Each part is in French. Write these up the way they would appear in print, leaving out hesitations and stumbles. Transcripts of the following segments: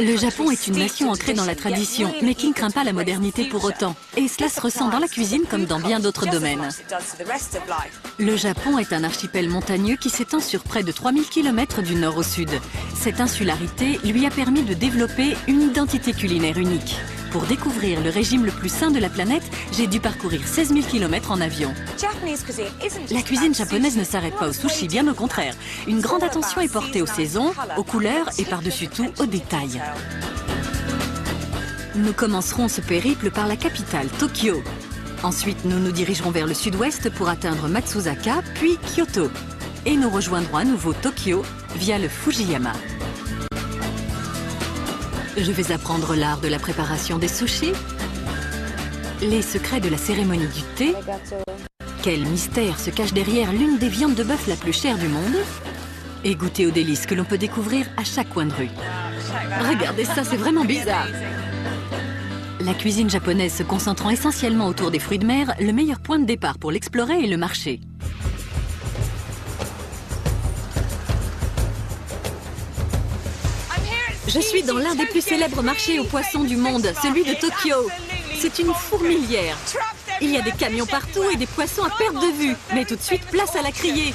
Le Japon est une nation ancrée dans la tradition, mais qui ne craint pas la modernité pour autant. Et cela se ressent dans la cuisine comme dans bien d'autres domaines. Le Japon est un archipel montagneux qui s'étend sur près de 3000 km du nord au sud. Cette insularité lui a permis de développer une identité culinaire unique. Pour découvrir le régime le plus sain de la planète, j'ai dû parcourir 16 000 km en avion. La cuisine japonaise ne s'arrête pas au sushi, bien au contraire. Une grande attention est portée aux saisons, aux couleurs et par-dessus tout aux détails. Nous commencerons ce périple par la capitale, Tokyo. Ensuite, nous nous dirigerons vers le sud-ouest pour atteindre Matsuzaka, puis Kyoto. Et nous rejoindrons à nouveau Tokyo via le Fujiyama. Je vais apprendre l'art de la préparation des sushis, les secrets de la cérémonie du thé, quel mystère se cache derrière l'une des viandes de bœuf la plus chère du monde, et goûter aux délices que l'on peut découvrir à chaque coin de rue. Regardez ça, c'est vraiment bizarre. La cuisine japonaise se concentrant essentiellement autour des fruits de mer, le meilleur point de départ pour l'explorer est le marché. Je suis dans l'un des plus célèbres marchés aux poissons du monde, celui de Tokyo. C'est une fourmilière. Il y a des camions partout et des poissons à perte de vue. Mais tout de suite, place à la criée.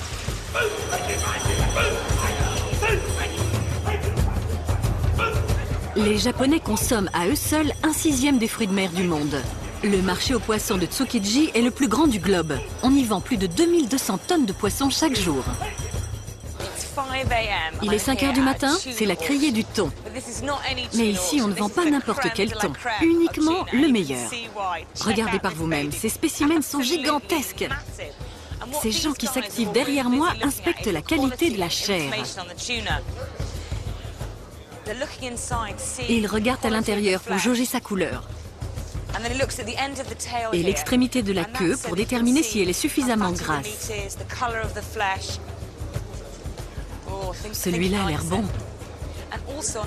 Les Japonais consomment à eux seuls 1/6 des fruits de mer du monde. Le marché aux poissons de Tsukiji est le plus grand du globe. On y vend plus de 2200 tonnes de poissons chaque jour. Il est 5 heures du matin, c'est la criée du thon. Mais ici, on ne vend pas n'importe quel thon, uniquement le meilleur. Regardez par vous-même, ces spécimens sont gigantesques. Ces gens qui s'activent derrière moi inspectent la qualité de la chair. Ils regardent à l'intérieur pour jauger sa couleur. Et l'extrémité de la queue pour déterminer si elle est suffisamment grasse. Celui-là a l'air bon.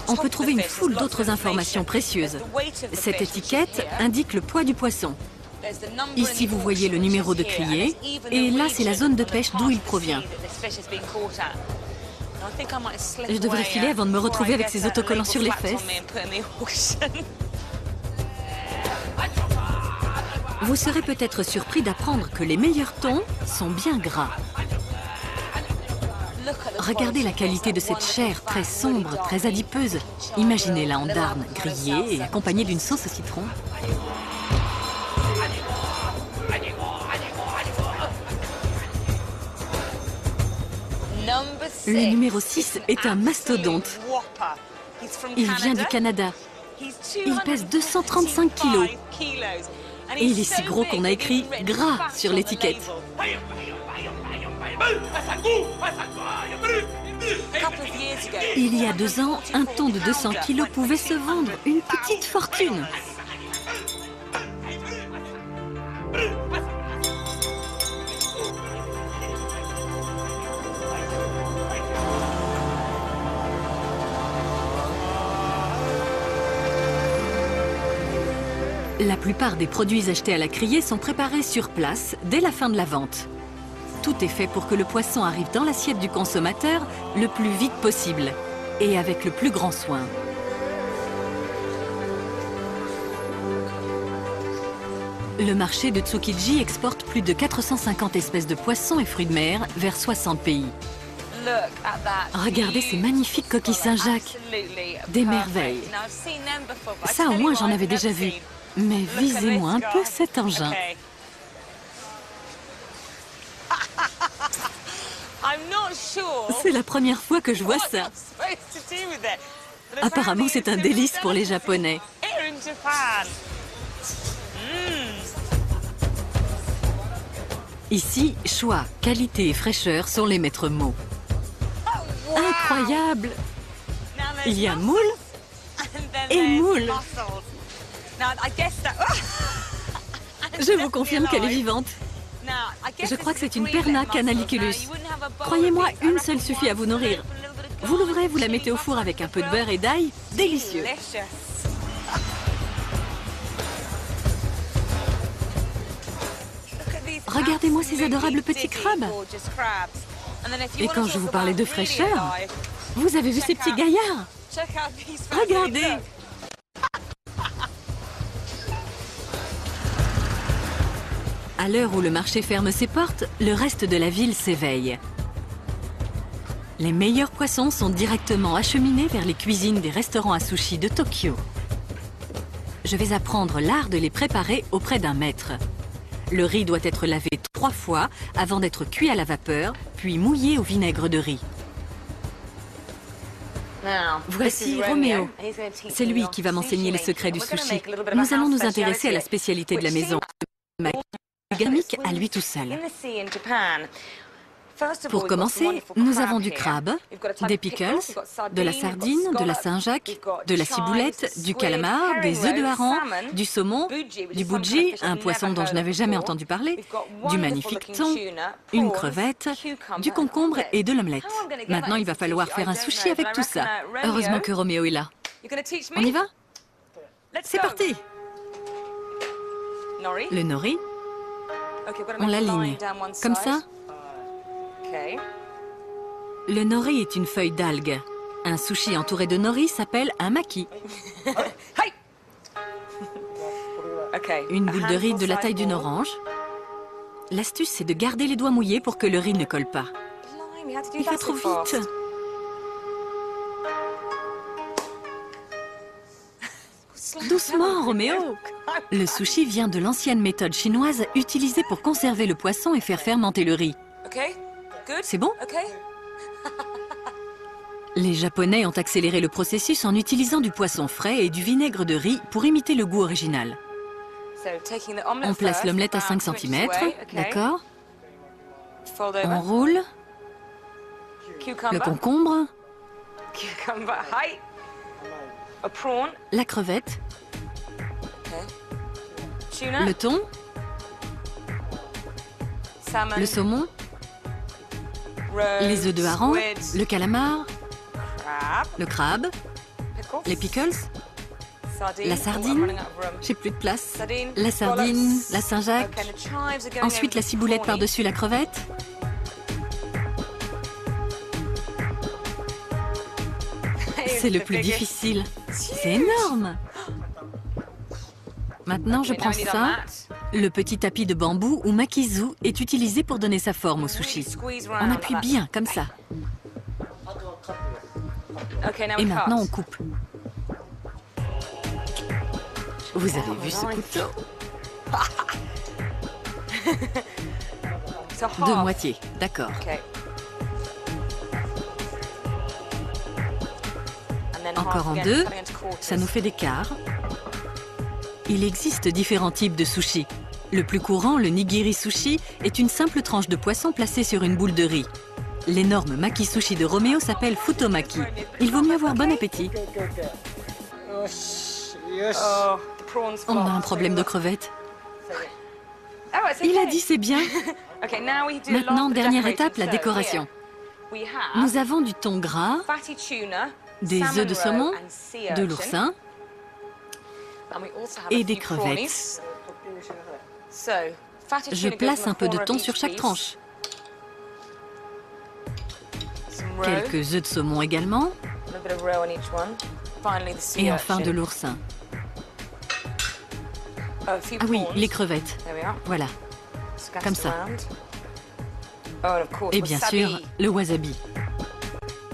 On peut trouver une foule d'autres informations précieuses. Cette étiquette indique le poids du poisson. Ici, vous voyez le numéro de criée, et là, c'est la zone de pêche d'où il provient. Je devrais filer avant de me retrouver avec ces autocollants sur les fesses. Vous serez peut-être surpris d'apprendre que les meilleurs thons sont bien gras. Regardez la qualité de cette chair très sombre, très adipeuse. Imaginez-la en darne, grillée et accompagnée d'une sauce au citron. Le numéro 6 est un mastodonte. Il vient du Canada. Il pèse 235 kilos. Et il est si gros qu'on a écrit « gras » sur l'étiquette. Il y a 2 ans, un thon de 200 kilos pouvait se vendre une petite fortune. La plupart des produits achetés à la criée sont préparés sur place dès la fin de la vente. Tout est fait pour que le poisson arrive dans l'assiette du consommateur le plus vite possible et avec le plus grand soin. Le marché de Tsukiji exporte plus de 450 espèces de poissons et fruits de mer vers 60 pays. Regardez ces magnifiques coquilles Saint-Jacques. Des merveilles. Ça, au moins, j'en avais déjà vu. Mais visez-moi un peu cet engin. C'est la première fois que je vois ça. Apparemment, c'est un délice pour les Japonais. Ici, choix, qualité et fraîcheur sont les maîtres mots. Incroyable! Il y a moule et moule. Je vous confirme qu'elle est vivante. Je crois que c'est une Perna canaliculus. Croyez-moi, une seule suffit à vous nourrir. Vous l'ouvrez, vous la mettez au four avec un peu de beurre et d'ail. Délicieux. Regardez-moi ces adorables petits crabes. Et quand je vous parlais de fraîcheur, vous avez vu ces petits gaillards? Regardez! À l'heure où le marché ferme ses portes, le reste de la ville s'éveille. Les meilleurs poissons sont directement acheminés vers les cuisines des restaurants à sushi de Tokyo. Je vais apprendre l'art de les préparer auprès d'un maître. Le riz doit être lavé 3 fois avant d'être cuit à la vapeur, puis mouillé au vinaigre de riz. Voici Roméo. C'est lui qui va m'enseigner les secrets du sushi. Nous allons nous intéresser à la spécialité de la maison, gamique à lui tout seul. Pour commencer, nous avons du crabe, des pickles, de la sardine, de la Saint-Jacques, de la ciboulette, du calamar, des œufs de hareng, du saumon, du budgie, un poisson dont je n'avais jamais entendu parler, du magnifique thon, une crevette, du concombre et de l'omelette. Maintenant, il va falloir faire un sushi avec tout ça. Heureusement que Roméo est là. On y va? C'est parti! Le nori, on l'aligne, comme ça. Le nori est une feuille d'algue. Un sushi entouré de nori s'appelle un maki. Une boule de riz de la taille d'une orange. L'astuce, c'est de garder les doigts mouillés pour que le riz ne colle pas. Il va trop vite. Doucement, Roméo. Le sushi vient de l'ancienne méthode chinoise utilisée pour conserver le poisson et faire fermenter le riz. C'est bon? Les Japonais ont accéléré le processus en utilisant du poisson frais et du vinaigre de riz pour imiter le goût original. On place l'omelette à 5 cm, d'accord? On roule. Le concombre. La crevette. Le thon. Le saumon. Les œufs de hareng, le calamar, le crabe, les pickles, la sardine, j'ai plus de place, la sardine, la Saint-Jacques, ensuite la ciboulette par-dessus la crevette. C'est le plus difficile. C'est énorme. Maintenant, je prends ça. Le petit tapis de bambou ou makizu est utilisé pour donner sa forme au sushi. On appuie bien, comme ça. Et maintenant, on coupe. Vous avez vu ce couteau? De moitié, d'accord. Encore en deux, ça nous fait des quarts. Il existe différents types de sushi. Le plus courant, le nigiri sushi, est une simple tranche de poisson placée sur une boule de riz. L'énorme maki sushi de Roméo s'appelle futomaki. Il vaut mieux avoir bon appétit. On a un problème de crevettes. Il a dit c'est bien. Maintenant, dernière étape, la décoration. Nous avons du thon gras, des œufs de saumon, de l'oursin et des crevettes. Je place un peu de thon sur chaque tranche. Quelques œufs de saumon également. Et enfin de l'oursin. Ah oui, les crevettes. Voilà, comme ça. Et bien sûr, le wasabi.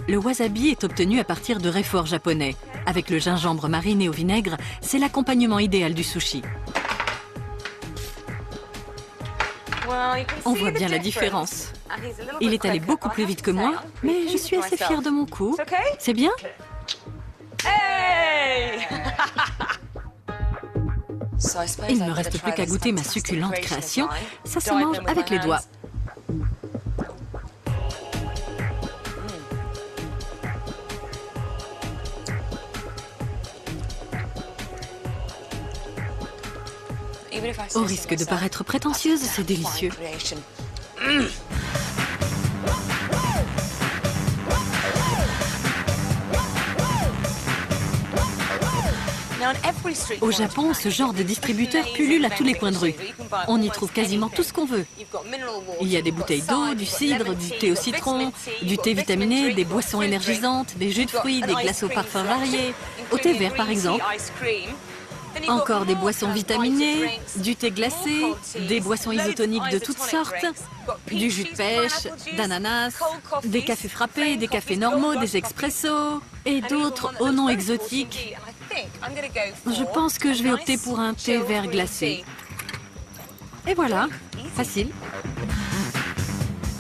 Le wasabi est obtenu à partir de réforts japonais. Avec le gingembre mariné au vinaigre, c'est l'accompagnement idéal du sushi. On voit bien la différence. Il est allé beaucoup plus vite que moi, mais je suis assez fière de mon coup. C'est bien? Il ne me reste plus qu'à goûter ma succulente création. Ça se mange avec les doigts. Au risque de paraître prétentieuse, c'est délicieux. Au Japon, ce genre de distributeur pullule à tous les coins de rue. On y trouve quasiment tout ce qu'on veut. Il y a des bouteilles d'eau, du cidre, du thé au citron, du thé vitaminé, des boissons énergisantes, des jus de fruits, des glaces aux parfums variés, au thé vert par exemple. Encore des boissons vitaminées, du thé glacé, des boissons isotoniques de toutes sortes, du jus de pêche, d'ananas, des cafés frappés, des cafés normaux, des expressos et d'autres au nom exotiques. Je pense que je vais opter pour un thé vert glacé. Et voilà, facile.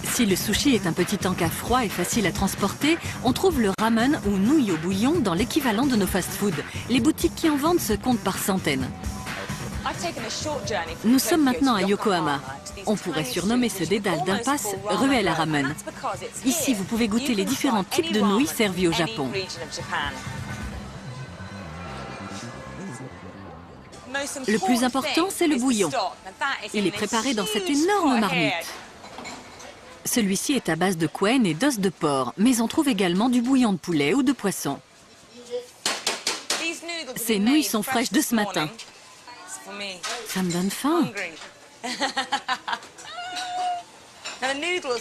Si le sushi est un petit encas froid et facile à transporter, on trouve le ramen ou nouilles au bouillon dans l'équivalent de nos fast-foods. Les boutiques qui en vendent se comptent par centaines. Nous sommes maintenant à Yokohama. On pourrait surnommer ce dédale d'impasse ruelle à ramen. Ici, vous pouvez goûter les différents types de nouilles servis au Japon. Le plus important, c'est le bouillon. Il est préparé dans cette énorme marmite. Celui-ci est à base de quenelle et d'os de porc, mais on trouve également du bouillon de poulet ou de poisson. Ces nouilles sont fraîches de ce matin. Ça me donne faim.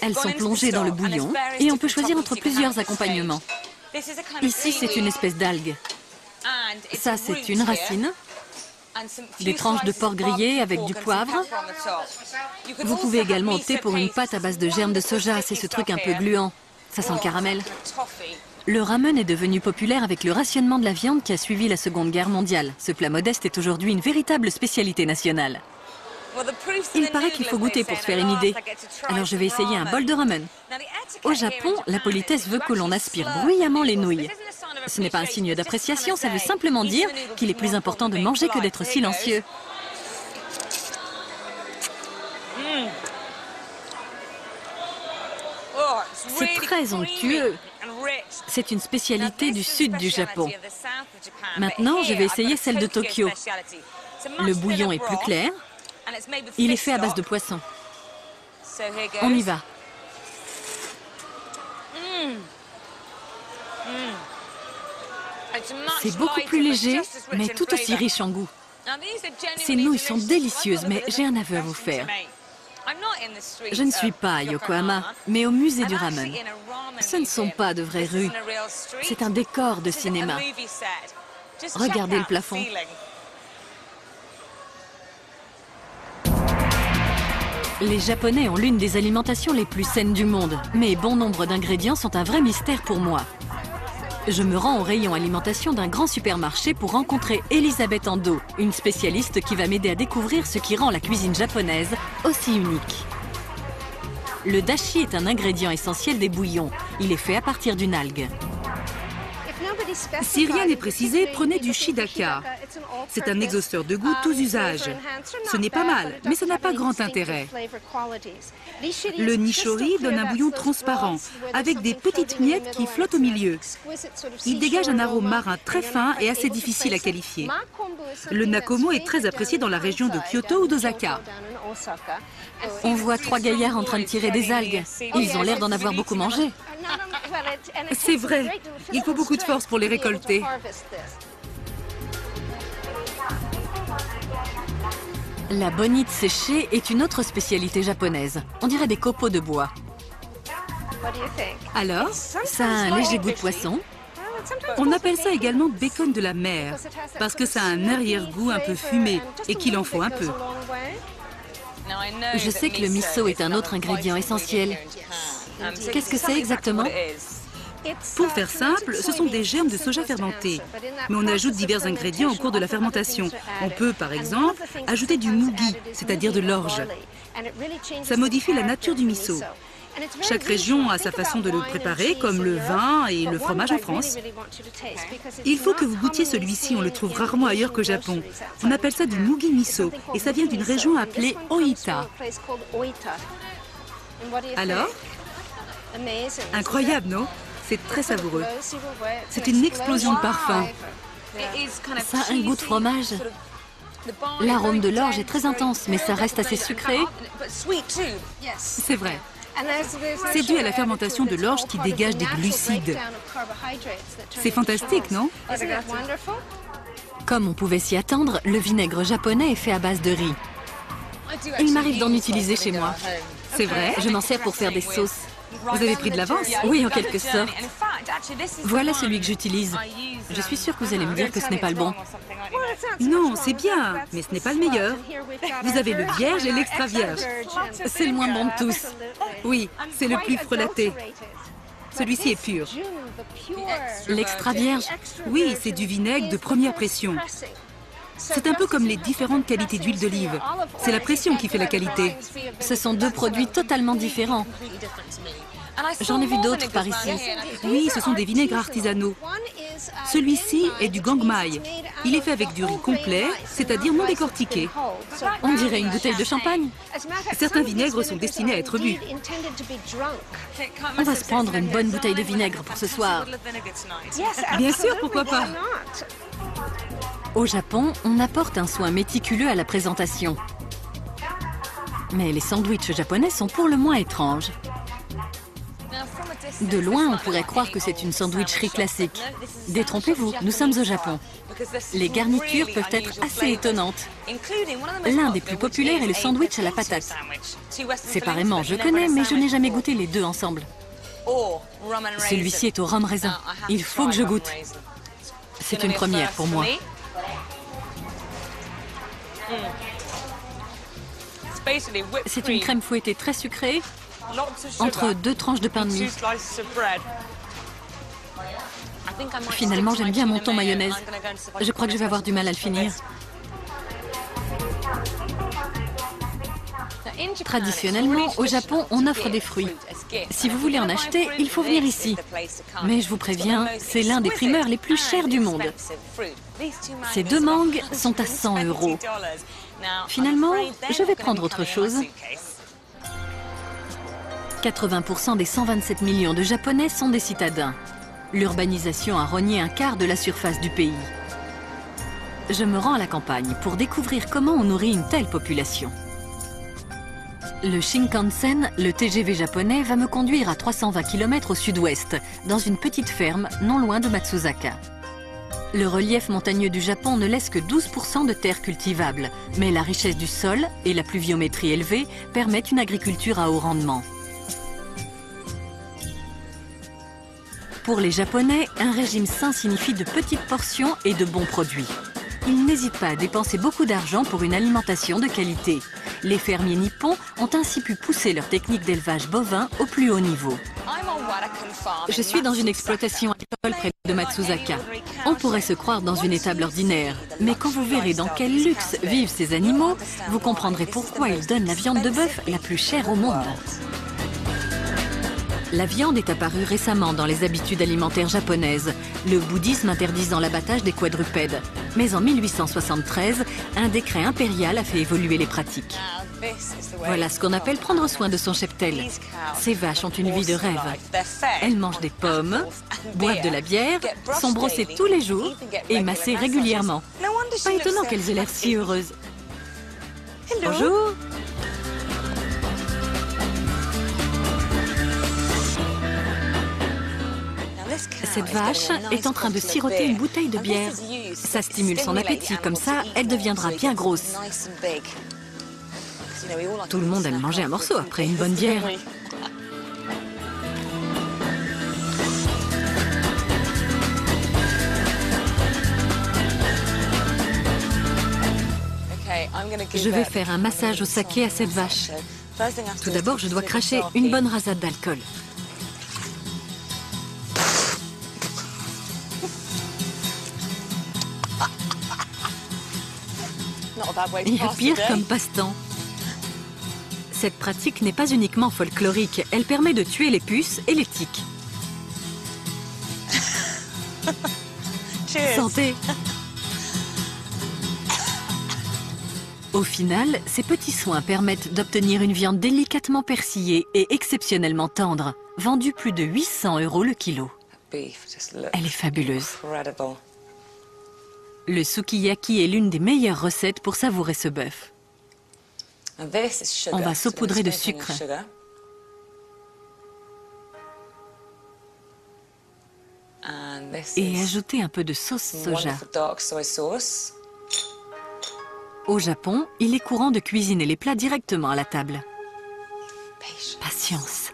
Elles sont plongées dans le bouillon et on peut choisir entre plusieurs accompagnements. Ici, c'est une espèce d'algue. Ça, c'est une racine. Des tranches de porc grillé avec du poivre. Vous pouvez également opter pour une pâte à base de germes de soja, c'est ce truc un peu gluant. Ça sent le caramel. Le ramen est devenu populaire avec le rationnement de la viande qui a suivi la Seconde Guerre mondiale. Ce plat modeste est aujourd'hui une véritable spécialité nationale. Il paraît qu'il faut goûter pour se faire une idée. Alors je vais essayer un bol de ramen. Au Japon, la politesse veut que l'on aspire bruyamment les nouilles. Ce n'est pas un signe d'appréciation, ça veut simplement dire qu'il est plus important de manger que d'être silencieux. C'est très onctueux. C'est une spécialité du sud du Japon. Maintenant, je vais essayer celle de Tokyo. Le bouillon est plus clair. Il est fait à base de poisson. On y va. C'est beaucoup plus léger, mais tout aussi riche en goût. Ces nouilles sont délicieuses, mais j'ai un aveu à vous faire. Je ne suis pas à Yokohama, mais au musée du ramen. Ce ne sont pas de vraies rues. C'est un décor de cinéma. Regardez le plafond. Les Japonais ont l'une des alimentations les plus saines du monde, mais bon nombre d'ingrédients sont un vrai mystère pour moi. Je me rends au rayon alimentation d'un grand supermarché pour rencontrer Elisabeth Ando, une spécialiste qui va m'aider à découvrir ce qui rend la cuisine japonaise aussi unique. Le dashi est un ingrédient essentiel des bouillons. Il est fait à partir d'une algue. Si rien n'est précisé, prenez du shiitake. C'est un exhausteur de goût tous usages. Ce n'est pas mal, mais ça n'a pas grand intérêt. Le nishori donne un bouillon transparent, avec des petites miettes qui flottent au milieu. Il dégage un arôme marin très fin et assez difficile à qualifier. Le nakomo est très apprécié dans la région de Kyoto ou d'Osaka. On voit trois gaillards en train de tirer des algues. Ils ont l'air d'en avoir beaucoup mangé. C'est vrai, il faut beaucoup de force pour les récolter. La bonite séchée est une autre spécialité japonaise. On dirait des copeaux de bois. Alors, ça a un léger goût de poisson. On appelle ça également bacon de la mer, parce que ça a un arrière-goût un peu fumé et qu'il en faut un peu. Je sais que le miso est un autre ingrédient essentiel. Qu'est-ce que c'est exactement? Pour faire simple, ce sont des germes de soja fermentés. Mais on ajoute divers ingrédients au cours de la fermentation. On peut, par exemple, ajouter du mugi, c'est-à-dire de l'orge. Ça modifie la nature du miso. Chaque région a sa façon de le préparer, comme le vin et le fromage en France. Il faut que vous goûtiez celui-ci, on le trouve rarement ailleurs qu'au Japon. On appelle ça du mugi miso, et ça vient d'une région appelée Oita. Alors? Incroyable, non? C'est très savoureux. C'est une explosion de parfum. Ça a un goût de fromage. L'arôme de l'orge est très intense, mais ça reste assez sucré. C'est vrai. C'est dû à la fermentation de l'orge qui dégage des glucides. C'est fantastique, non? Comme on pouvait s'y attendre, le vinaigre japonais est fait à base de riz. Il m'arrive d'en utiliser chez moi. C'est vrai? Je m'en sers pour faire des sauces. Vous avez pris de l'avance? Oui, en quelque sorte. Voilà celui que j'utilise. Je suis sûre que vous allez me dire que ce n'est pas le bon. Non, c'est bien, mais ce n'est pas le meilleur. Vous avez le vierge et l'extra vierge. C'est le moins bon de tous. Oui, c'est le plus frelaté. Celui-ci est pur. L'extra vierge? Oui, c'est du vinaigre de première pression. C'est un peu comme les différentes qualités d'huile d'olive. C'est la pression qui fait la qualité. Ce sont deux produits totalement différents. J'en ai vu d'autres par ici. Oui, ce sont des vinaigres artisanaux. Celui-ci est du gangmai. Il est fait avec du riz complet, c'est-à-dire non décortiqué. On dirait une bouteille de champagne. Certains vinaigres sont destinés à être bu. On va se prendre une bonne bouteille de vinaigre pour ce soir. Bien sûr, pourquoi pas? Au Japon, on apporte un soin méticuleux à la présentation. Mais les sandwichs japonais sont pour le moins étranges. De loin, on pourrait croire que c'est une sandwicherie classique. Détrompez-vous, nous sommes au Japon. Les garnitures peuvent être assez étonnantes. L'un des plus populaires est le sandwich à la patate. Séparément, je connais, mais je n'ai jamais goûté les deux ensemble. Celui-ci est au rhum raisin. Il faut que je goûte. C'est une première pour moi. C'est une crème fouettée très sucrée, entre deux tranches de pain de mie. Finalement, j'aime bien mon thon mayonnaise. Je crois que je vais avoir du mal à le finir. Traditionnellement, au Japon, on offre des fruits. Si vous voulez en acheter, il faut venir ici. Mais je vous préviens, c'est l'un des primeurs les plus chers du monde. Ces deux mangues sont à 100 €. Finalement, je vais prendre autre chose. 80% des 127 millions de Japonais sont des citadins. L'urbanisation a rogné un quart de la surface du pays. Je me rends à la campagne pour découvrir comment on nourrit une telle population. Le Shinkansen, le TGV japonais, va me conduire à 320 km au sud-ouest, dans une petite ferme non loin de Matsuzaka. Le relief montagneux du Japon ne laisse que 12% de terres cultivables, mais la richesse du sol et la pluviométrie élevée permettent une agriculture à haut rendement. Pour les Japonais, un régime sain signifie de petites portions et de bons produits. Ils n'hésitent pas à dépenser beaucoup d'argent pour une alimentation de qualité. Les fermiers nippons ont ainsi pu pousser leur technique d'élevage bovin au plus haut niveau. Je suis dans une exploitation agricole près de Matsuzaka. On pourrait se croire dans une étable ordinaire, mais quand vous verrez dans quel luxe vivent ces animaux, vous comprendrez pourquoi ils donnent la viande de bœuf la plus chère au monde. La viande est apparue récemment dans les habitudes alimentaires japonaises, le bouddhisme interdisant l'abattage des quadrupèdes. Mais en 1873, un décret impérial a fait évoluer les pratiques. Voilà ce qu'on appelle prendre soin de son cheptel. Ces vaches ont une vie de rêve. Elles mangent des pommes, boivent de la bière, sont brossées tous les jours et massées régulièrement. Pas étonnant qu'elles aient l'air si heureuses. Bonjour. Cette vache est en train de siroter une bouteille de bière. Ça stimule son appétit, comme ça, elle deviendra bien grosse. Tout le monde aime manger un morceau après une bonne bière. Je vais faire un massage au saké à cette vache. Tout d'abord, je dois cracher une bonne rasade d'alcool. Il y a pire comme passe-temps. Cette pratique n'est pas uniquement folklorique, elle permet de tuer les puces et les tiques. Santé! Au final, ces petits soins permettent d'obtenir une viande délicatement persillée et exceptionnellement tendre, vendue plus de 800 € le kilo. Elle est fabuleuse. Le sukiyaki est l'une des meilleures recettes pour savourer ce bœuf. On va saupoudrer de sucre. et ajouter un peu de sauce soja. Au Japon, il est courant de cuisiner les plats directement à la table. Patience.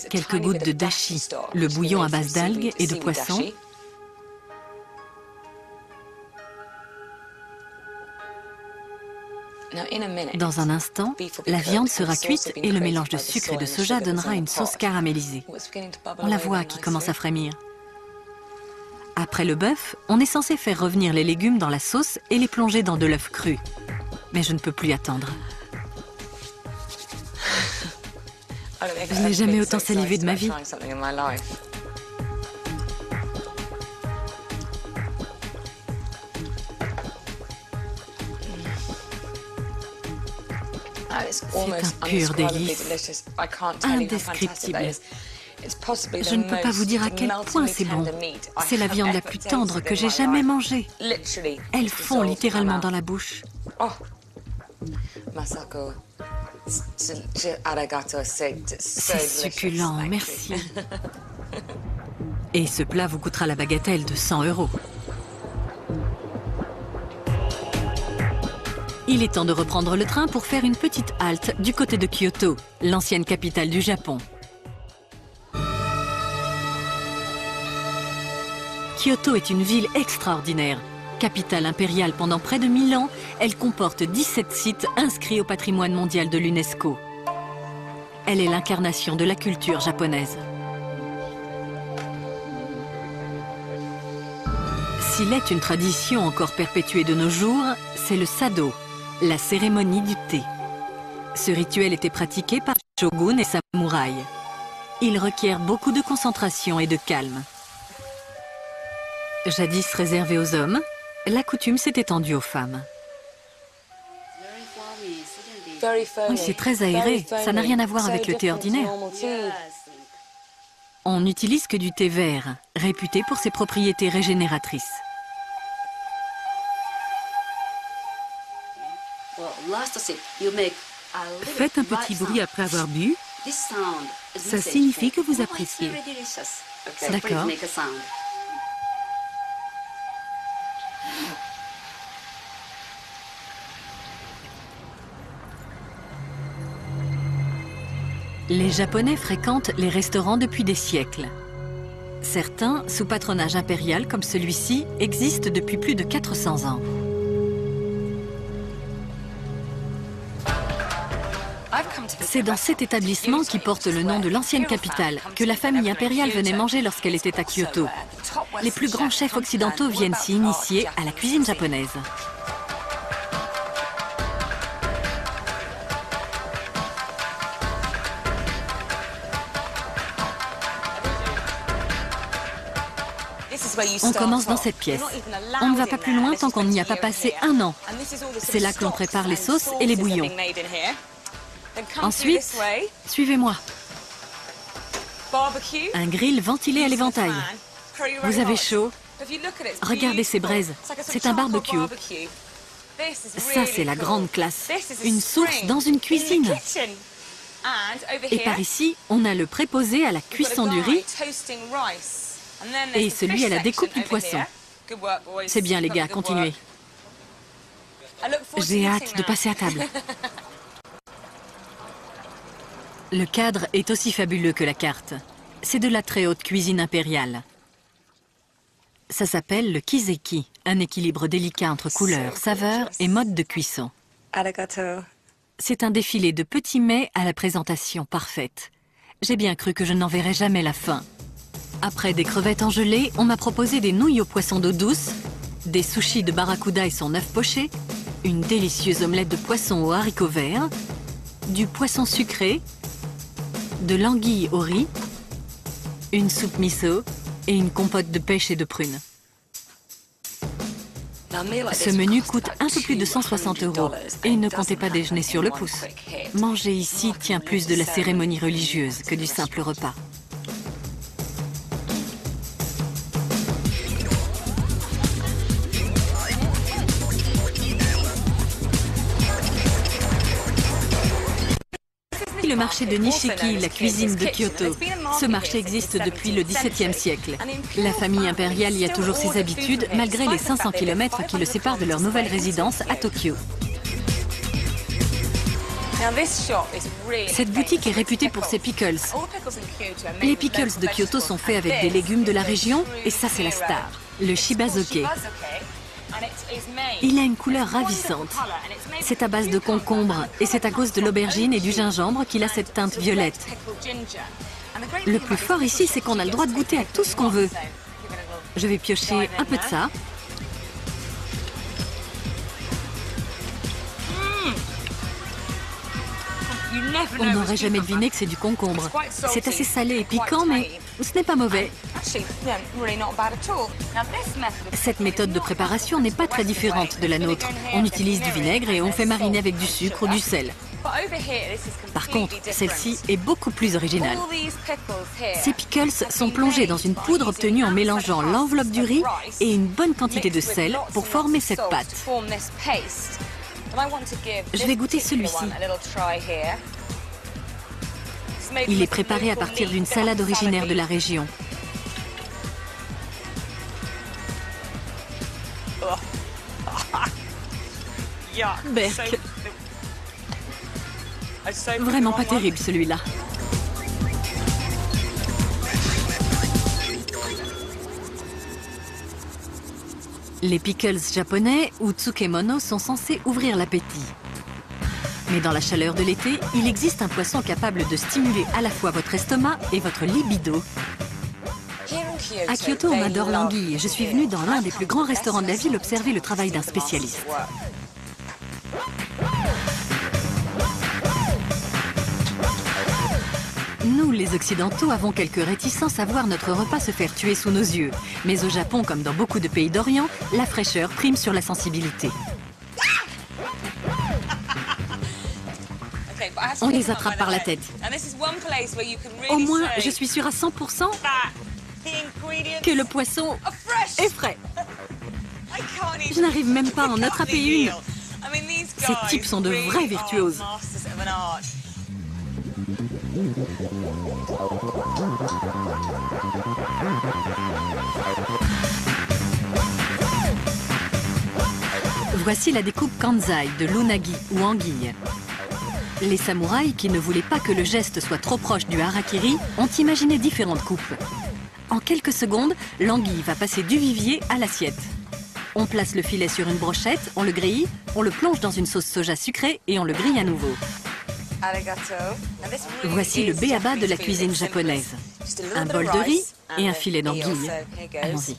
Quelques gouttes de dashi, le bouillon à base d'algues et de poissons. Dans un instant, la viande sera cuite et le mélange de sucre et de soja donnera une sauce caramélisée. On la voit qui commence à frémir. Après le bœuf, on est censé faire revenir les légumes dans la sauce et les plonger dans de l'œuf cru. Mais je ne peux plus attendre. Je n'ai jamais autant salivé de ma vie. C'est un pur délice, indescriptible. Je ne peux pas vous dire à quel point c'est bon. C'est la viande la plus tendre que j'ai jamais mangée. Elle fond littéralement dans la bouche. C'est succulent, merci. Et ce plat vous coûtera la bagatelle de 100 €. Il est temps de reprendre le train pour faire une petite halte du côté de Kyoto, l'ancienne capitale du Japon. Kyoto est une ville extraordinaire. Capitale impériale pendant près de 1000 ans, elle comporte 17 sites inscrits au patrimoine mondial de l'UNESCO. Elle est l'incarnation de la culture japonaise. S'il est une tradition encore perpétuée de nos jours, c'est le sado, la cérémonie du thé. Ce rituel était pratiqué par les shoguns et samouraïs. Il requiert beaucoup de concentration et de calme. Jadis réservé aux hommes, la coutume s'est étendue aux femmes. Oui, c'est très aéré, ça n'a rien à voir avec le thé ordinaire. On n'utilise que du thé vert, réputé pour ses propriétés régénératrices. Faites un petit bruit après avoir bu. Ça signifie que vous appréciez. D'accord. Les Japonais fréquentent les restaurants depuis des siècles. Certains, sous patronage impérial comme celui-ci, existent depuis plus de 400 ans. C'est dans cet établissement qui porte le nom de l'ancienne capitale que la famille impériale venait manger lorsqu'elle était à Kyoto. Les plus grands chefs occidentaux viennent s'y initier à la cuisine japonaise. On commence dans cette pièce. On ne va pas plus loin tant qu'on n'y a pas passé 1 an. C'est là que l'on prépare les sauces et les bouillons. Ensuite, suivez-moi. Un grill ventilé à l'éventail. Vous avez chaud? Regardez ces braises. C'est un barbecue. Ça, c'est la grande classe. Une source dans une cuisine. Et par ici, on a le préposé à la cuisson du riz et celui à la découpe du poisson. C'est bien les gars, continuez. J'ai hâte de passer à table. Le cadre est aussi fabuleux que la carte. C'est de la très haute cuisine impériale. Ça s'appelle le kiseki, un équilibre délicat entre couleurs, saveurs et mode de cuisson. C'est un défilé de petits mets à la présentation parfaite. J'ai bien cru que je n'en verrais jamais la fin. Après des crevettes en gelée, on m'a proposé des nouilles au poisson d'eau douce, des sushis de barracuda et son œuf poché, une délicieuse omelette de poisson aux haricots verts, du poisson sucré, de l'anguille au riz, une soupe miso et une compote de pêche et de prunes. Ce menu coûte un peu plus de 160 € et ne comptez pas déjeuner sur le pouce. Manger ici tient plus de la cérémonie religieuse que du simple repas. aussi le marché de Nishiki, la cuisine de Kyoto. Ce marché existe depuis le XVIIe siècle. La famille impériale y a toujours ses habitudes, malgré les 500 km qui le séparent de leur nouvelle résidence à Tokyo. Cette boutique est réputée pour ses pickles. Les pickles de Kyoto sont faits avec des légumes de la région, et ça c'est la star, le shibazoke. Il a une couleur ravissante. C'est à base de concombre, et c'est à cause de l'aubergine et du gingembre qu'il a cette teinte violette. Le plus fort ici, c'est qu'on a le droit de goûter à tout ce qu'on veut. Je vais piocher un peu de ça. On n'aurait jamais deviné que c'est du concombre. C'est assez salé et piquant, mais ce n'est pas mauvais. Cette méthode de préparation n'est pas très différente de la nôtre. On utilise du vinaigre et on fait mariner avec du sucre ou du sel. Par contre, celle-ci est beaucoup plus originale. Ces pickles sont plongés dans une poudre obtenue en mélangeant l'enveloppe du riz et une bonne quantité de sel pour former cette pâte. Je vais goûter celui-ci. Il est préparé à partir d'une salade originaire de la région. Berk. Vraiment pas terrible celui-là. Les pickles japonais ou tsukemono sont censés ouvrir l'appétit. Mais dans la chaleur de l'été, il existe un poisson capable de stimuler à la fois votre estomac et votre libido. À Kyoto, on adore l'anguille et je suis venue dans l'un des plus grands restaurants de la ville observer le travail d'un spécialiste. Nous, les Occidentaux, avons quelques réticences à voir notre repas se faire tuer sous nos yeux. Mais au Japon, comme dans beaucoup de pays d'Orient, la fraîcheur prime sur la sensibilité. On les attrape par la tête. Au moins, je suis sûre à 100% que le poisson est frais. Je n'arrive même pas à en attraper une. Ces types sont de vrais virtuoses. Voici la découpe kanzai de l'unagi ou anguille. Les samouraïs, qui ne voulaient pas que le geste soit trop proche du harakiri, ont imaginé différentes coupes. En quelques secondes, l'anguille va passer du vivier à l'assiette. On place le filet sur une brochette, on le grille, on le plonge dans une sauce soja sucrée et on le grille à nouveau. Voici le b.a.-ba de la cuisine japonaise. Un bol de riz et un filet d'anguille. Allons-y.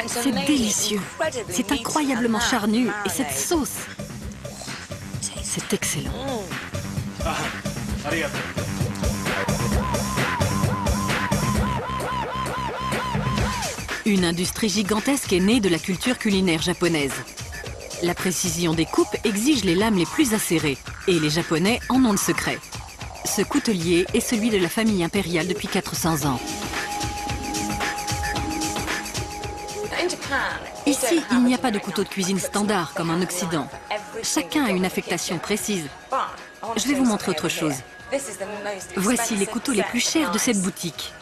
C'est délicieux. C'est incroyablement charnu. Et cette sauce, c'est excellent. Une industrie gigantesque est née de la culture culinaire japonaise. La précision des coupes exige les lames les plus acérées, et les Japonais en ont le secret. Ce coutelier est celui de la famille impériale depuis 400 ans. Ici, il n'y a pas de couteau de cuisine standard comme en Occident. Chacun a une affectation précise. Je vais vous montrer autre chose. Voici les couteaux les plus chers de cette boutique.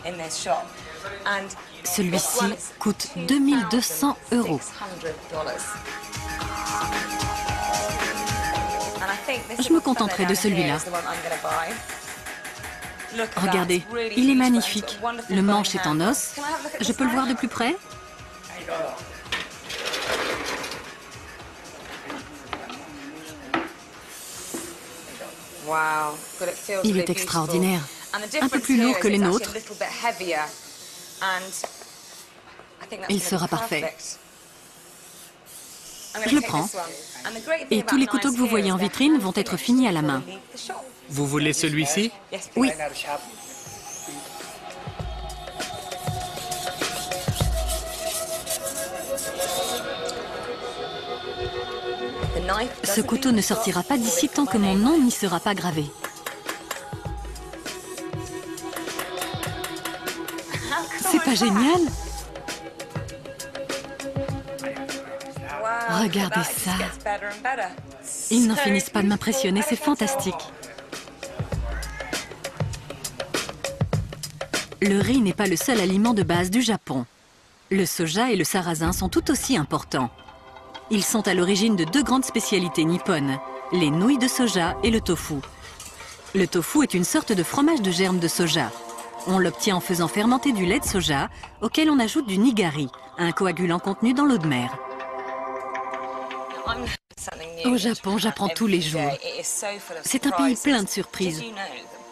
Celui-ci coûte 2200 €. Je me contenterai de celui-là. Regardez, il est magnifique. Le manche est en os. Je peux le voir de plus près ? Il est extraordinaire. Un peu plus lourd que les nôtres. Il sera parfait. Je le prends. Et tous les couteaux que vous voyez en vitrine vont être finis à la main. Vous voulez celui-ci? Oui. Ce couteau ne sortira pas d'ici tant que mon nom n'y sera pas gravé. C'est pas génial? Regardez ça. Ils n'en finissent pas de m'impressionner, c'est fantastique. Le riz n'est pas le seul aliment de base du Japon. Le soja et le sarrasin sont tout aussi importants. Ils sont à l'origine de deux grandes spécialités nippones, les nouilles de soja et le tofu. Le tofu est une sorte de fromage de germe de soja. On l'obtient en faisant fermenter du lait de soja, auquel on ajoute du nigari, un coagulant contenu dans l'eau de mer. Au Japon, j'apprends tous les jours. C'est un pays plein de surprises.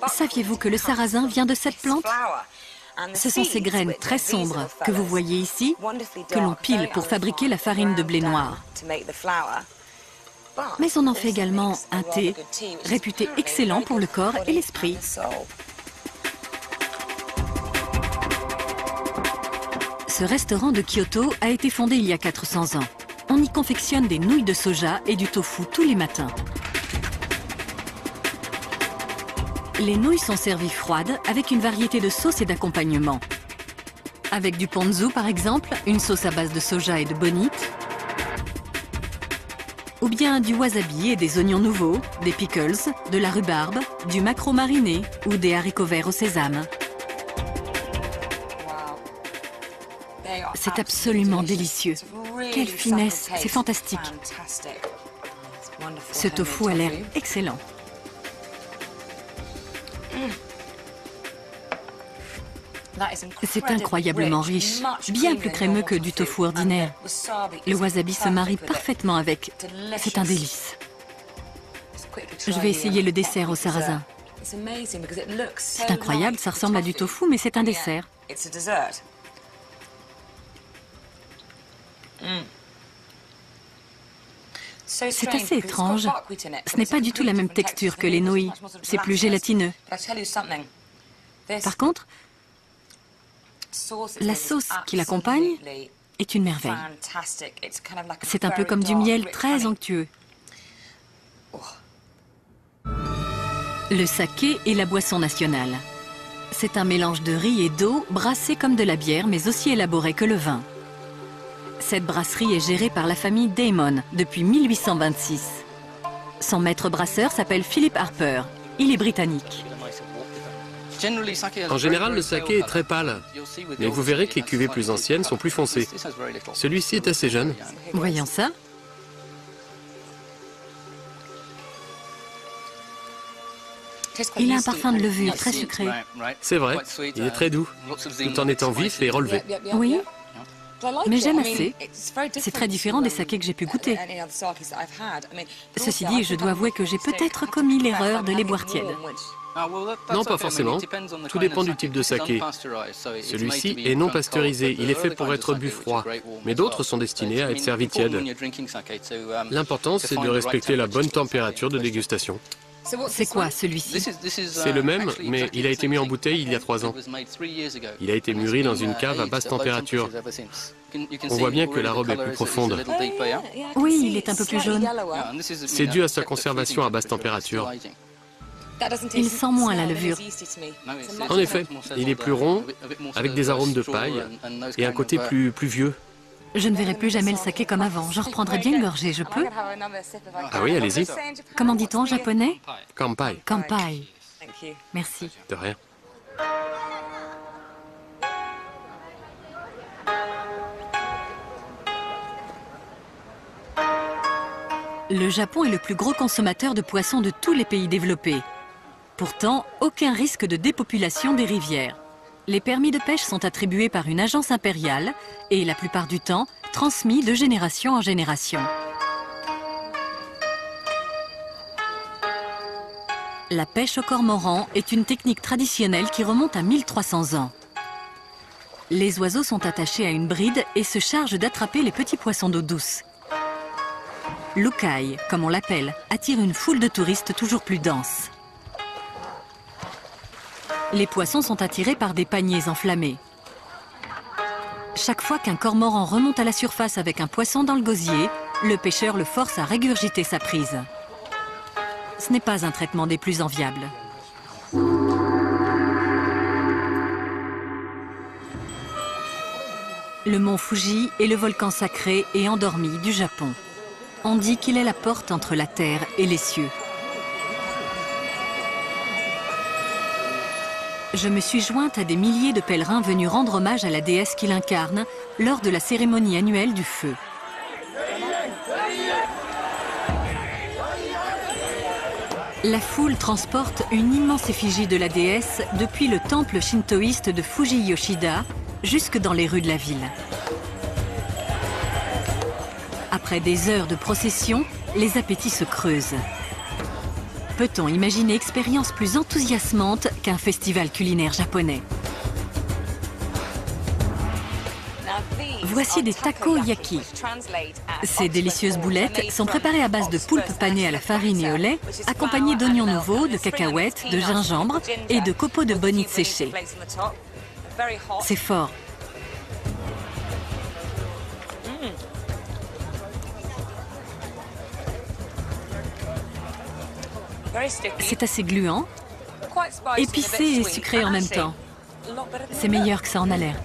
Saviez-vous que le sarrasin vient de cette plante? Ce sont ces graines très sombres que vous voyez ici, que l'on pile pour fabriquer la farine de blé noir. Mais on en fait également un thé, réputé excellent pour le corps et l'esprit. Ce restaurant de Kyoto a été fondé il y a 400 ans. On y confectionne des nouilles de soja et du tofu tous les matins. Les nouilles sont servies froides avec une variété de sauces et d'accompagnements. Avec du ponzu par exemple, une sauce à base de soja et de bonite. Ou bien du wasabi et des oignons nouveaux, des pickles, de la rhubarbe, du maquereau mariné ou des haricots verts au sésame. C'est absolument délicieux. Quelle finesse, c'est fantastique. Ce tofu a l'air excellent. C'est incroyablement riche, bien plus crémeux que du tofu ordinaire. Le wasabi se marie parfaitement avec. C'est un délice. Je vais essayer le dessert au sarrasin. C'est incroyable, ça ressemble à du tofu, mais c'est un dessert. C'est assez étrange. Ce n'est pas du tout la même texture que les nouilles. C'est plus gélatineux. Par contre, la sauce qui l'accompagne est une merveille. C'est un peu comme du miel très onctueux. Le saké est la boisson nationale. C'est un mélange de riz et d'eau brassé comme de la bière, mais aussi élaboré que le vin. Cette brasserie est gérée par la famille Damon depuis 1826. Son maître brasseur s'appelle Philip Harper. Il est britannique. En général, le saké est très pâle, mais vous verrez que les cuvées plus anciennes sont plus foncées. Celui-ci est assez jeune. Voyons ça. Il a un parfum de levure très sucré. C'est vrai, il est très doux, tout en étant vif et relevé. Oui, mais j'aime assez. C'est très différent des sakés que j'ai pu goûter. Ceci dit, je dois avouer que j'ai peut-être commis l'erreur de les boire tièdes. Non, pas forcément. Tout dépend du type de saké. Celui-ci est non pasteurisé. Il est fait pour être bu froid. Mais d'autres sont destinés à être servis tièdes. L'important, c'est de respecter la bonne température de dégustation. C'est quoi, celui-ci? C'est le même, mais il a été mis en bouteille il y a 3 ans. Il a été mûri dans une cave à basse température. On voit bien que la robe est plus profonde. Oui, il est un peu plus jaune. C'est dû à sa conservation à basse température. Il sent moins la levure. En effet, il est plus rond, avec des arômes de paille et un côté plus vieux. Je ne verrai plus jamais le saké comme avant. J'en reprendrai bien une gorgée, je peux? Ah oui, allez-y. Comment dit-on en japonais? Kampai. Kampai. Merci. De rien. Le Japon est le plus gros consommateur de poissons de tous les pays développés. Pourtant, aucun risque de dépopulation des rivières. Les permis de pêche sont attribués par une agence impériale et, la plupart du temps, transmis de génération en génération. La pêche au cormoran est une technique traditionnelle qui remonte à 1300 ans. Les oiseaux sont attachés à une bride et se chargent d'attraper les petits poissons d'eau douce. L'ukai, comme on l'appelle, attire une foule de touristes toujours plus dense. Les poissons sont attirés par des paniers enflammés. Chaque fois qu'un cormoran remonte à la surface avec un poisson dans le gosier, le pêcheur le force à régurgiter sa prise. Ce n'est pas un traitement des plus enviables. Le mont Fuji est le volcan sacré et endormi du Japon. On dit qu'il est la porte entre la terre et les cieux. Je me suis jointe à des milliers de pèlerins venus rendre hommage à la déesse qu'il incarne lors de la cérémonie annuelle du feu. La foule transporte une immense effigie de la déesse depuis le temple shintoïste de Fuji-Yoshida jusque dans les rues de la ville. Après des heures de procession, les appétits se creusent. Peut-on imaginer expérience plus enthousiasmante qu'un festival culinaire japonais? Voici des takoyaki. Ces délicieuses boulettes sont préparées à base de poulpe panée à la farine et au lait, accompagnées d'oignons nouveaux, de cacahuètes, de gingembre et de copeaux de bonite séchés. C'est fort. C'est assez gluant, épicé et sucré en même temps. C'est meilleur que ça en a l'air.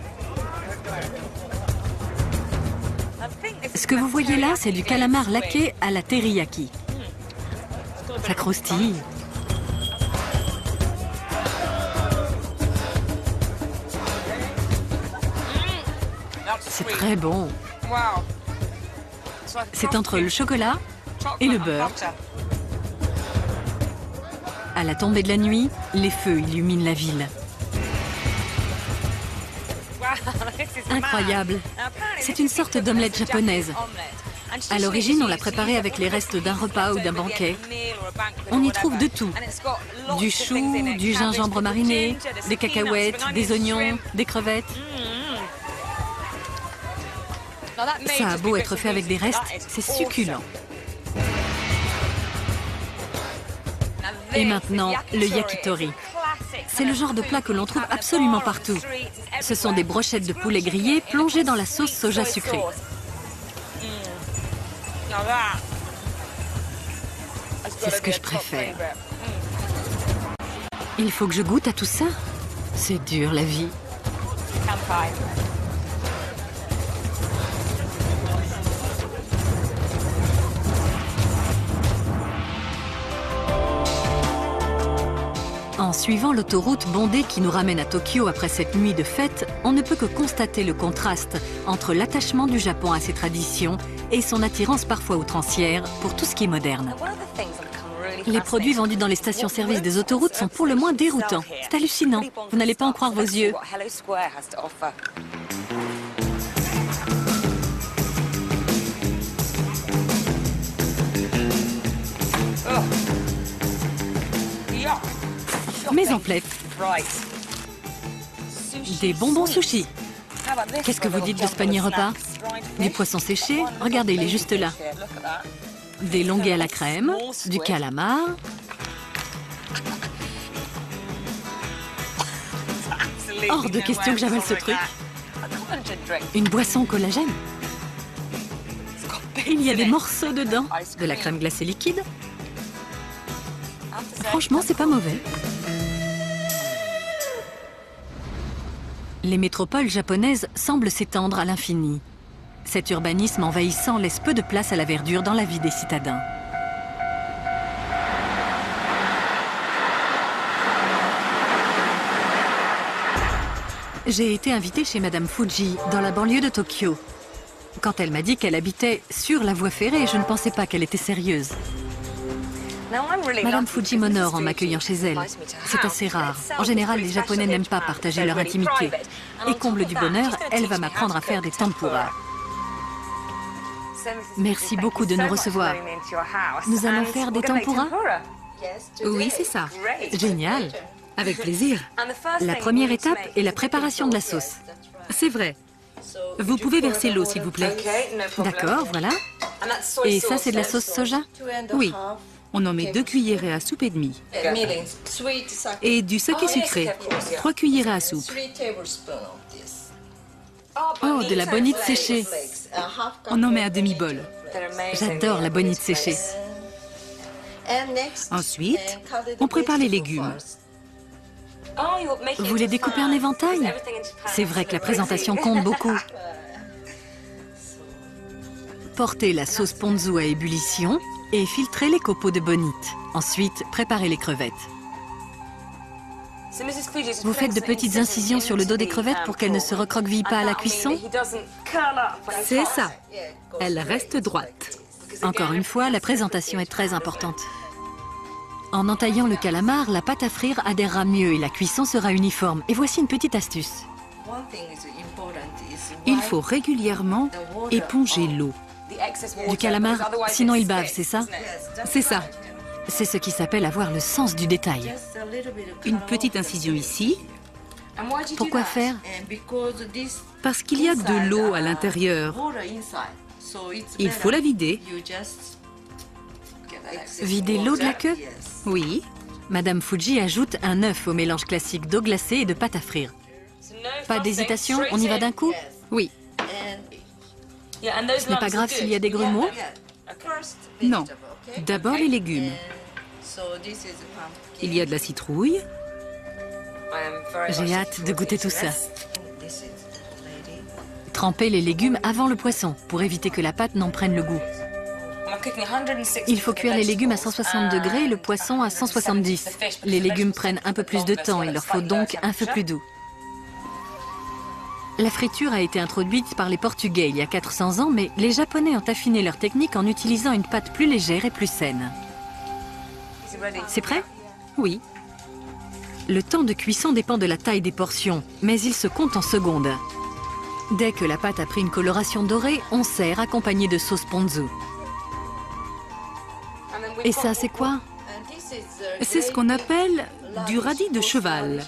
Ce que vous voyez là, c'est du calamar laqué à la teriyaki. Ça croustille. C'est très bon. C'est entre le chocolat et le beurre. À la tombée de la nuit, les feux illuminent la ville. Incroyable. C'est une sorte d'omelette japonaise. À l'origine, on l'a préparée avec les restes d'un repas ou d'un banquet. On y trouve de tout. Du chou, du gingembre mariné, des cacahuètes, des oignons, des crevettes. Ça a beau être fait avec des restes, c'est succulent. Et maintenant, le yakitori. C'est le genre de plat que l'on trouve absolument partout. Ce sont des brochettes de poulet grillées plongées dans la sauce soja sucrée. C'est ce que je préfère. Il faut que je goûte à tout ça. C'est dur, la vie. En suivant l'autoroute bondée qui nous ramène à Tokyo après cette nuit de fête, on ne peut que constater le contraste entre l'attachement du Japon à ses traditions et son attirance parfois outrancière pour tout ce qui est moderne. Les produits vendus dans les stations-service des autoroutes sont pour le moins déroutants. C'est hallucinant. Vous n'allez pas en croire vos yeux. Mes emplettes. Des bonbons sushi. Qu'est-ce que vous dites de ce panier repas? Du poisson séché, regardez, il est juste là. Des longuets à la crème, du calamar. Hors de question que j'avale ce truc. Une boisson au collagène. Il y a des morceaux dedans. De la crème glacée liquide. Franchement, c'est pas mauvais. Les métropoles japonaises semblent s'étendre à l'infini. Cet urbanisme envahissant laisse peu de place à la verdure dans la vie des citadins. J'ai été invitée chez Madame Fuji, dans la banlieue de Tokyo. Quand elle m'a dit qu'elle habitait sur la voie ferrée, je ne pensais pas qu'elle était sérieuse. Madame Fuji m'honore en m'accueillant chez elle. C'est assez rare. En général, les Japonais n'aiment pas partager leur intimité. Et comble du bonheur, elle va m'apprendre à faire des tempura. Merci beaucoup de nous recevoir. Nous allons faire des tempura? Oui, c'est ça. Génial. Avec plaisir. La première étape est la préparation de la sauce. C'est vrai. Vous pouvez verser l'eau, s'il vous plaît. D'accord, voilà. Et ça, c'est de la sauce soja? Oui. On en met 2 cuillerées à soupe et demie. Et du saké sucré, 3 cuillerées à soupe. Oh, de la bonite séchée. On en met un demi-bol. J'adore la bonite séchée. Ensuite, on prépare les légumes. Vous les découpez en éventail? C'est vrai que la présentation compte beaucoup. Portez la sauce ponzu à ébullition et filtrez les copeaux de bonite. Ensuite, préparez les crevettes. Vous faites de petites incisions sur le dos des crevettes pour qu'elles ne se recroquevillent pas à la cuisson? C'est ça. Elles restent droites. Encore une fois, la présentation est très importante. En entaillant le calamar, la pâte à frire adhérera mieux et la cuisson sera uniforme. Et voici une petite astuce. Il faut régulièrement éponger l'eau. Du calamar, sinon il bave, c'est ça? C'est ça. C'est ce qui s'appelle avoir le sens du détail. Une petite incision ici, Pourquoi faire? parce qu'il y a de l'eau à l'intérieur. Il faut la vider. Vider l'eau de la queue? Oui. Madame Fuji ajoute un œuf au mélange classique d'eau glacée et de pâte à frire. Pas d'hésitation, on y va d'un coup? Oui. Ce n'est pas grave s'il y a des grumeaux? Non. D'abord les légumes. Il y a de la citrouille. J'ai hâte de goûter tout ça. Trempez les légumes avant le poisson pour éviter que la pâte n'en prenne le goût. Il faut cuire les légumes à 160 degrés et le poisson à 170. Les légumes prennent un peu plus de temps, il leur faut donc un feu plus doux. La friture a été introduite par les Portugais il y a 400 ans, mais les Japonais ont affiné leur technique en utilisant une pâte plus légère et plus saine. C'est prêt? Oui. Le temps de cuisson dépend de la taille des portions, mais il se compte en secondes. Dès que la pâte a pris une coloration dorée, on sert accompagné de sauce ponzu. Et ça, c'est quoi? C'est ce qu'on appelle du radis de cheval.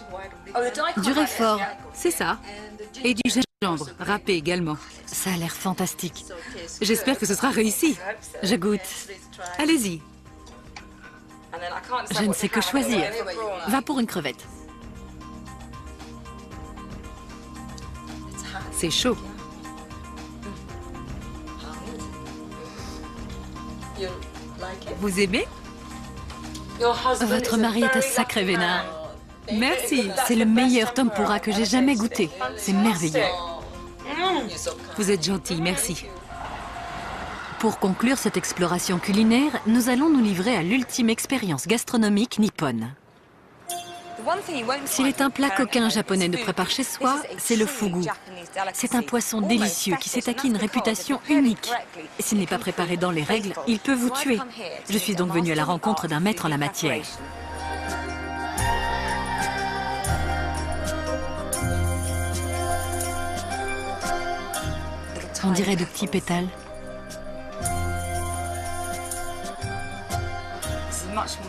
Du réfort. C'est ça. Et du gingembre, râpé également. Ça a l'air fantastique. J'espère que ce sera réussi. Je goûte. Allez-y. Je ne sais que choisir. Va pour une crevette. C'est chaud. Vous aimez? Votre mari est un sacré vénard. Merci. C'est le meilleur tempura que j'ai jamais goûté. C'est merveilleux. Vous êtes gentil, merci. Pour conclure cette exploration culinaire, nous allons nous livrer à l'ultime expérience gastronomique nippone. S'il est un plat qu'aucun japonais ne prépare chez soi, c'est le fugu. C'est un poisson délicieux qui s'est acquis une réputation unique. Et s'il n'est pas préparé dans les règles, il peut vous tuer. Je suis donc venue à la rencontre d'un maître en la matière. On dirait de petits pétales.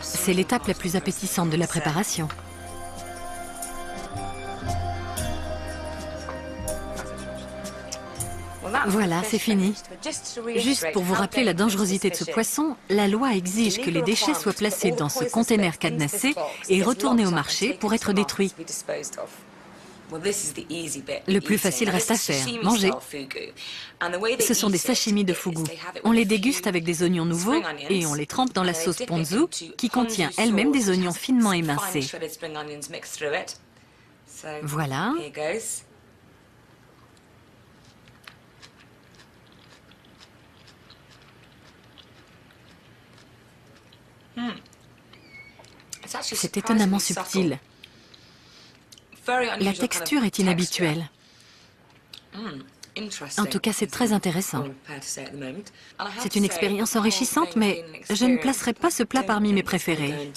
C'est l'étape la plus appétissante de la préparation. Voilà, c'est fini. Juste pour vous rappeler la dangerosité de ce poisson, la loi exige que les déchets soient placés dans ce conteneur cadenassé et retournés au marché pour être détruits. Le plus facile reste à faire, manger. Ce sont des sashimi de fugu. On les déguste avec des oignons nouveaux et on les trempe dans la sauce ponzu qui contient elle-même des oignons finement émincés. Voilà. C'est étonnamment subtil. La texture est inhabituelle. En tout cas, c'est très intéressant. C'est une expérience enrichissante, mais je ne placerai pas ce plat parmi mes préférés.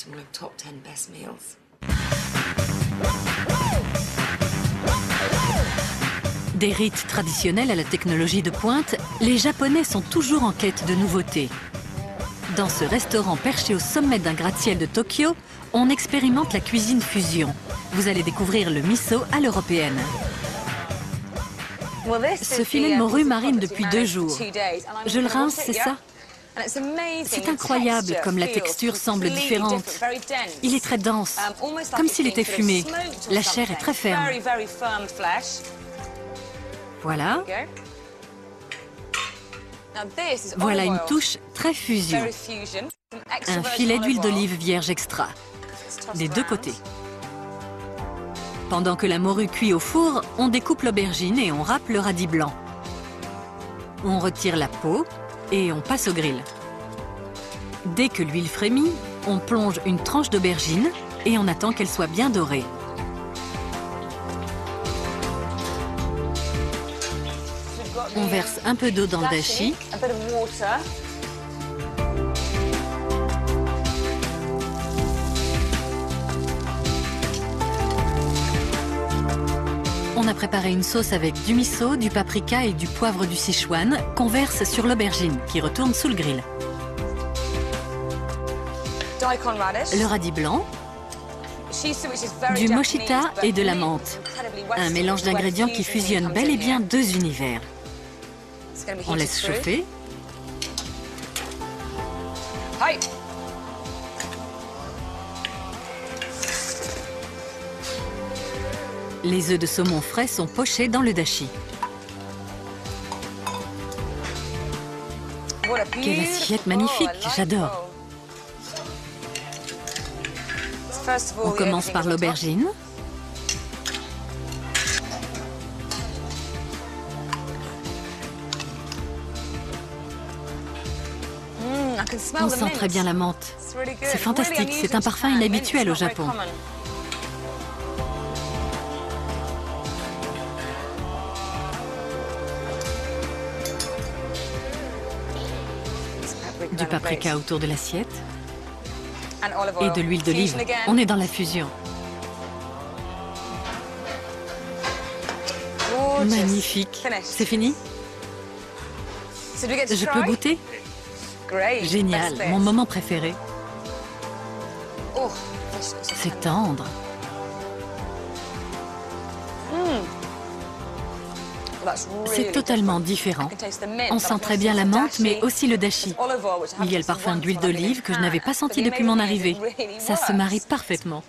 Des rites traditionnels à la technologie de pointe, les Japonais sont toujours en quête de nouveautés. Dans ce restaurant perché au sommet d'un gratte-ciel de Tokyo, on expérimente la cuisine fusion. Vous allez découvrir le miso à l'européenne. Ce filet de morue marine depuis 2 jours. Je le rince, c'est ça? C'est incroyable comme la texture semble différente. Il est très dense, comme s'il était fumé. La chair est très ferme. Voilà. Voilà une touche très fusion. Un filet d'huile d'olive vierge extra, des 2 côtés. Pendant que la morue cuit au four, on découpe l'aubergine et on râpe le radis blanc. On retire la peau et on passe au grill. Dès que l'huile frémit, on plonge une tranche d'aubergine et on attend qu'elle soit bien dorée. On verse un peu d'eau dans le dashi. On a préparé une sauce avec du miso, du paprika et du poivre du Sichuan qu'on verse sur l'aubergine qui retourne sous le grill. Le radis blanc, du mochita et de la menthe. Un mélange d'ingrédients qui fusionne bel et bien deux univers. On laisse chauffer. Les œufs de saumon frais sont pochés dans le dashi. Quelle assiette magnifique, j'adore. On commence par l'aubergine. On sent très bien la menthe. C'est fantastique, c'est un parfum inhabituel au Japon. Du paprika autour de l'assiette. Et de l'huile d'olive. On est dans la fusion. Magnifique. C'est fini? Je peux goûter? Génial, mon moment préféré. C'est tendre. C'est totalement différent. On sent très bien la menthe, mais aussi le dashi. Il y a le parfum d'huile d'olive que je n'avais pas senti depuis mon arrivée. Ça se marie parfaitement.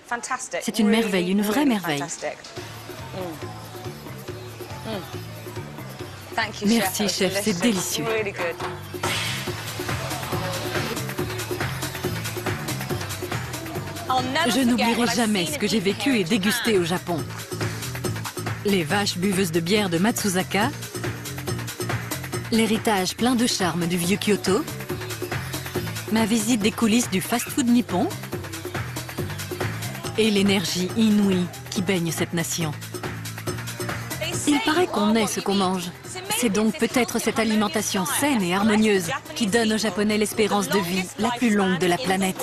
C'est une merveille, une vraie merveille. Merci, chef, c'est délicieux. Je n'oublierai jamais ce que j'ai vécu et dégusté au Japon. Les vaches buveuses de bière de Matsuzaka, l'héritage plein de charme du vieux Kyoto, ma visite des coulisses du fast-food nippon et l'énergie inouïe qui baigne cette nation. Il paraît qu'on est ce qu'on mange. C'est donc peut-être cette alimentation saine et harmonieuse qui donne aux Japonais l'espérance de vie la plus longue de la planète.